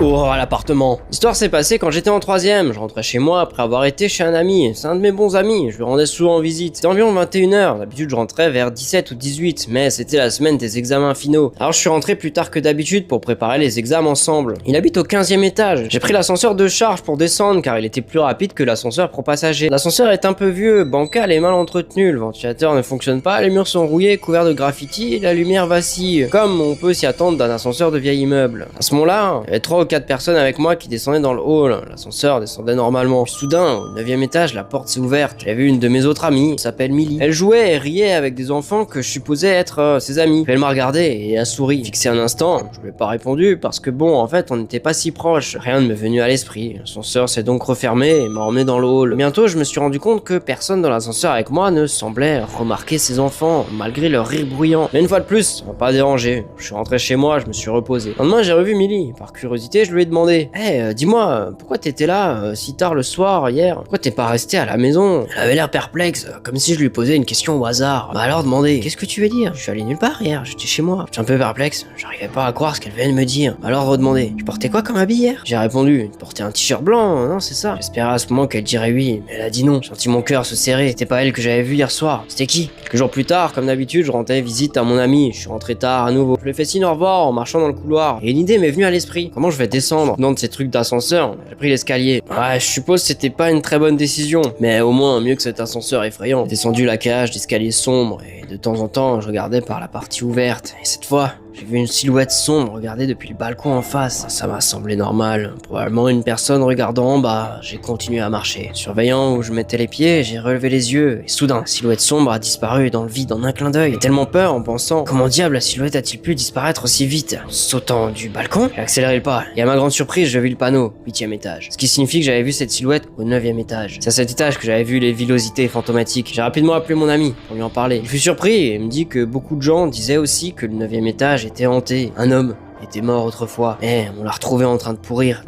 Oh, à l'appartement. L'histoire s'est passée quand j'étais en 3ème. Je rentrais chez moi après avoir été chez un ami. C'est un de mes bons amis, je lui rendais souvent visite. C'était environ 21h. D'habitude, je rentrais vers 17 ou 18, mais c'était la semaine des examens finaux. Alors je suis rentré plus tard que d'habitude pour préparer les examens ensemble. Il habite au 15e étage. J'ai pris l'ascenseur de charge pour descendre car il était plus rapide que l'ascenseur pour passagers. L'ascenseur est un peu vieux, bancal et mal entretenu. Le ventilateur ne fonctionne pas, les murs sont rouillés, couverts de graffiti et la lumière vacille. Comme on peut s'y attendre d'un ascenseur de vieil immeuble. À ce moment-là, il y avait 3 ou 4 personnes avec moi qui descendaient dans le hall. L'ascenseur descendait normalement. Puis soudain, au 9e étage, la porte s'est ouverte. J'avais vu une de mes autres amies, elle s'appelle Millie. Elle jouait et riait avec des enfants que je supposais être ses amis. Puis elle m'a regardé et a souri. Fixé un instant, je lui ai pas répondu parce que bon, en fait, on n'était pas si proches. Rien ne m'est venu à l'esprit. L'ascenseur s'est donc refermé et m'a emmené dans le hall. Bientôt, je me suis rendu compte que personne dans l'ascenseur avec moi ne semblait remarquer ces enfants, malgré leur rire bruyant. Mais une fois de plus, ça m'a pas dérangé. Je suis rentré chez moi, je me suis reposé. Le lendemain, j'ai revu Millie. Par curiosité, je lui ai demandé: Hey, dis-moi, pourquoi t'étais là si tard le soir hier? Pourquoi t'es pas resté à la maison? Elle avait l'air perplexe, comme si je lui posais une question au hasard. Bah alors demandé: Qu'est-ce que tu veux dire? Je suis allé nulle part hier, j'étais chez moi. J'étais un peu perplexe, j'arrivais pas à croire ce qu'elle venait de me dire. Alors redemandé: Tu portais quoi comme habit hier? J'ai répondu: Tu portais un t-shirt blanc, non c'est ça? J'espérais à ce moment qu'elle dirait oui, mais elle a dit non. J'ai senti mon cœur se serrer. C'était pas elle que j'avais vue hier soir. C'était qui? Quelques jours plus tard, comme d'habitude, je rendais visite à mon ami. Je suis rentré tard à nouveau. Je lui ai fait signe au revoir en marchant dans le couloir. Et une idée m'est venue à l'esprit. Comment je vais descendre dans de ces trucs d'ascenseur? J'ai pris l'escalier. Ouais, je suppose que c'était pas une très bonne décision, mais au moins mieux que cet ascenseur effrayant. J'ai descendu la cage d'escalier sombre et de temps en temps, je regardais par la partie ouverte. Et cette fois, j'ai vu une silhouette sombre regarder depuis le balcon en face. Ça m'a semblé normal. Probablement une personne regardant en bas. J'ai continué à marcher. Surveillant où je mettais les pieds, j'ai relevé les yeux. Et soudain, la silhouette sombre a disparu dans le vide en un clin d'œil. J'ai tellement peur en pensant: comment diable la silhouette a-t-il pu disparaître aussi vite? En sautant du balcon, j'ai accéléré le pas. Et à ma grande surprise, j'ai vu le panneau, 8e étage. Ce qui signifie que j'avais vu cette silhouette au 9e étage. C'est à cet étage que j'avais vu les villosités fantomatiques. J'ai rapidement appelé mon ami pour lui en parler. Il fut surpris et me dit que beaucoup de gens disaient aussi que le 9e étage était hanté. Un homme était mort autrefois, mais on l'a retrouvé en train de pourrir.